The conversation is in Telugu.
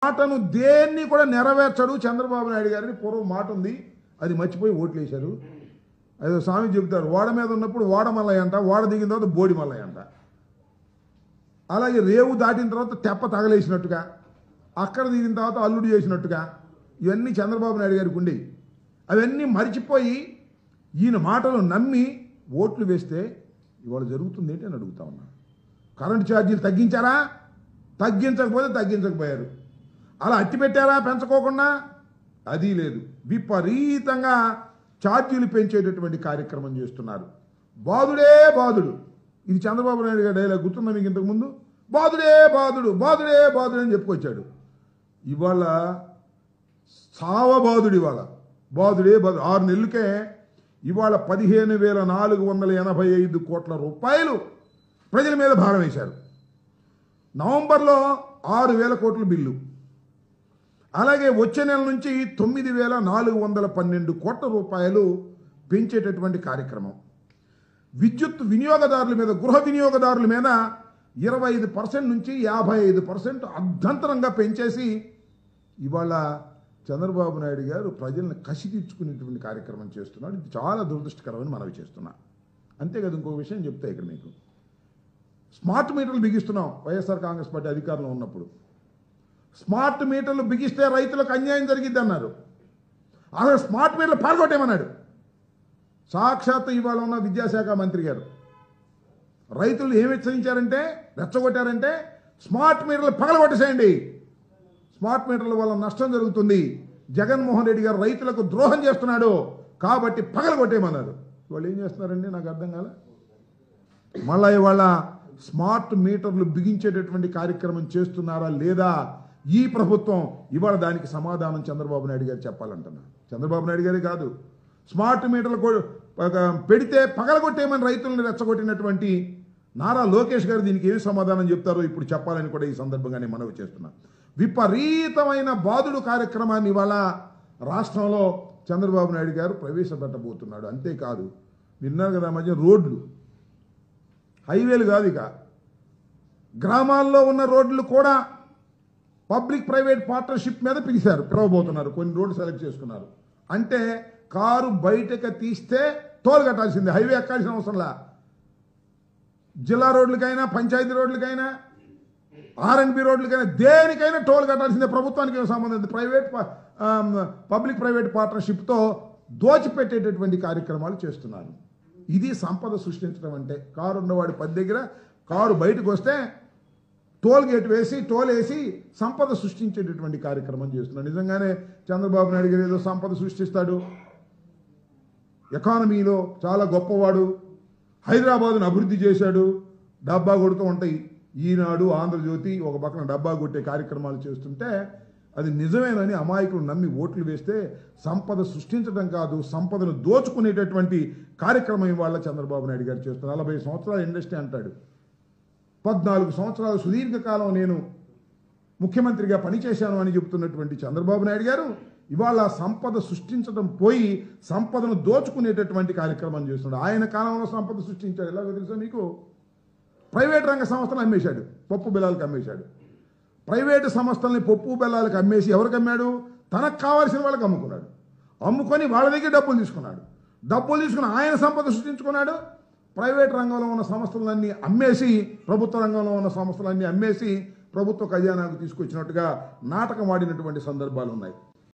మాటను దేన్ని కూడా నెరవేర్చడు చంద్రబాబు నాయుడు గారిని పూర్వం మాట ఉంది, అది మర్చిపోయి ఓట్లు వేశారు. అదే స్వామి చెబుతారు, ఓడ మీద ఉన్నప్పుడు ఓడ మల్లయ్య అంట, ఓడ దిగిన తర్వాత బోడి మల్లయ్య అంట. అలాగే రేవు దాటిన తర్వాత తెప్ప తగలేసినట్టుగా, అక్కడ దిగిన తర్వాత అల్లుడు చేసినట్టుగా ఇవన్నీ చంద్రబాబు నాయుడు గారికి ఉండేవి. అవన్నీ మర్చిపోయి ఈయన మాటలు నమ్మి ఓట్లు వేస్తే ఇవాళ జరుగుతుంది ఏంటి అని అడుగుతా ఉన్నా. కరెంటు ఛార్జీలు తగ్గించారా? తగ్గించకపోతే తగ్గించకపోయారు. అలా అట్టి పెట్టారా పెంచుకోకుండా? అది లేదు. విపరీతంగా ఛార్జీలు పెంచేటటువంటి కార్యక్రమం చేస్తున్నారు. బాధుడే బాధుడు, ఇది చంద్రబాబు నాయుడు గారి డైలాగ్ గుర్తుందా మీకు? ఇంతకుముందు బాధుడే బాధుడు, బాధుడే బాధుడు అని చెప్పుకొచ్చాడు. ఇవాళ సావబాధుడు, ఇవాళ బాధుడే బాధుడు. 6 నెలలకే ఇవాళ 15,485 కోట్ల రూపాయలు ప్రజల మీద భారం వేశారు. నవంబర్లో 6,000 కోట్ల బిల్లు, అలాగే వచ్చే నెల నుంచి 9,412 కోట్ల రూపాయలు పెంచేటటువంటి కార్యక్రమం. విద్యుత్ వినియోగదారుల మీద, గృహ వినియోగదారుల మీద 25% నుంచి 55% అర్ధంతరంగా పెంచేసి ఇవాళ చంద్రబాబు నాయుడు గారు ప్రజలను కసి తీర్చుకునేటువంటి కార్యక్రమం చేస్తున్నాడు. ఇది చాలా దురదృష్టకరమని మనవి చేస్తున్నా. అంతేకాదు ఇంకొక విషయం చెప్తా ఇక్కడ మీకు. స్మార్ట్ మీటర్లు బిగిస్తున్నాం వైఎస్ఆర్ కాంగ్రెస్ పార్టీ అధికారంలో ఉన్నప్పుడు. స్మార్ట్ మీటర్లు బిగిస్తే రైతులకు అన్యాయం జరిగిద్ది అన్నారు. అసలు స్మార్ట్ మీటర్లు పాల్గొట్టేమన్నాడు సాక్షాత్ ఇవాళ ఉన్న విద్యాశాఖ మంత్రి గారు. రైతులు ఏమి హెచ్చరించారంటే, రెచ్చగొట్టారంటే స్మార్ట్ మీటర్లు పగలగొట్టేసేయండి, స్మార్ట్ మీటర్ల వల్ల నష్టం జరుగుతుంది, జగన్మోహన్ రెడ్డి గారు రైతులకు ద్రోహం చేస్తున్నాడు కాబట్టి పగలగొట్టేయమన్నారు. వాళ్ళు ఏం చేస్తున్నారండి నాకు అర్థం కాలే. మళ్ళా ఇవాళ స్మార్ట్ మీటర్లు బిగించేటటువంటి కార్యక్రమం చేస్తున్నారా లేదా ఈ ప్రభుత్వం? ఇవాళ దానికి సమాధానం చంద్రబాబు నాయుడు గారు చెప్పాలంటున్నా. చంద్రబాబు నాయుడు గారే కాదు, స్మార్ట్ మీటర్లు పెడితే పగలగొట్టేయమని రైతులను రెచ్చగొట్టినటువంటి నారా లోకేష్ గారు దీనికి ఏమి సమాధానం చెప్తారో ఇప్పుడు చెప్పాలని కూడా ఈ సందర్భంగానే మనవి చేస్తున్నా. విపరీతమైన బాధుడు కార్యక్రమాన్ని ఇవాళ రాష్ట్రంలో చంద్రబాబు నాయుడు గారు ప్రవేశపెట్టబోతున్నాడు. అంతేకాదు, విన్నారు కదా మధ్య రోడ్లు, హైవేలు కాదు, ఇక గ్రామాల్లో ఉన్న రోడ్లు కూడా పబ్లిక్ ప్రైవేట్ పార్ట్నర్షిప్ మీద పిలవబోతున్నారు. కొన్ని రోడ్లు సెలెక్ట్ చేసుకున్నారు. అంటే కారు బయటకు తీస్తే టోల్ కట్టాల్సిందే, హైవే ఎక్కాల్సిన అవసరంలా. జిల్లా రోడ్లకైనా, పంచాయతీ రోడ్లకైనా, ఆర్ఎండ్బి రోడ్లకైనా, దేనికైనా టోల్ కట్టాల్సిందే. ప్రభుత్వానికి ఏం సంబంధం? పబ్లిక్ ప్రైవేట్ పార్ట్నర్షిప్తో దోచిపెట్టేటటువంటి కార్యక్రమాలు చేస్తున్నారు. ఇది సంపద సృష్టించడం అంటే. కారు ఉన్నవాడి 10 దగ్గర కారు బయటకు వస్తే టోల్ గేట్ వేసి, టోల్ వేసి సంపద సృష్టించేటటువంటి కార్యక్రమం చేస్తున్నాడు. నిజంగానే చంద్రబాబు నాయుడు గారు ఏదో సంపద సృష్టిస్తాడు, ఎకానమీలో చాలా గొప్పవాడు, హైదరాబాదును అభివృద్ధి చేశాడు, డబ్బా కొడుతూ ఉంటాయి ఈనాడు, ఆంధ్రజ్యోతి ఒక పక్కన డబ్బా కొట్టే కార్యక్రమాలు చేస్తుంటే అది నిజమేనని అమాయకులు నమ్మి ఓట్లు వేస్తే సంపద సృష్టించడం కాదు, సంపదను దోచుకునేటటువంటి కార్యక్రమం ఇవాళ చంద్రబాబు నాయుడు గారు చేస్తున్నారు. 40 సంవత్సరాల ఇండస్ట్రీ అంటాడు. 14 సంవత్సరాలు సుదీర్ఘకాలం నేను ముఖ్యమంత్రిగా పనిచేశాను అని చెబుతున్నటువంటి చంద్రబాబు నాయుడు గారు ఇవాళ సంపద సృష్టించడం పోయి సంపదను దోచుకునేటటువంటి కార్యక్రమం చేస్తున్నాడు. ఆయన కాలంలో సంపద సృష్టించాడు. ఎలాగో తెలుసా మీకు? ప్రైవేట్ రంగ సంస్థలు అమ్మేశాడు, పప్పు బెల్లాలకు అమ్మేశాడు. ప్రైవేటు సంస్థల్ని పప్పు బెల్లాలకు అమ్మేసి ఎవరికి అమ్మాడు? తనకు కావాల్సిన వాళ్ళకి అమ్ముకున్నాడు. అమ్ముకొని వాళ్ళ దగ్గర డబ్బులు తీసుకున్నాడు. డబ్బులు తీసుకుని ఆయన సంపద సృష్టించుకున్నాడు. ప్రైవేట్ రంగంలో ఉన్న సంస్థలన్నీ అమ్మేసి, ప్రభుత్వ రంగంలో ఉన్న సంస్థలన్నీ అమ్మేసి ప్రభుత్వ ఖజానాకు తీసుకొచ్చినట్టుగా నాటకం ఆడినటువంటి సందర్భాలు ఉన్నాయి.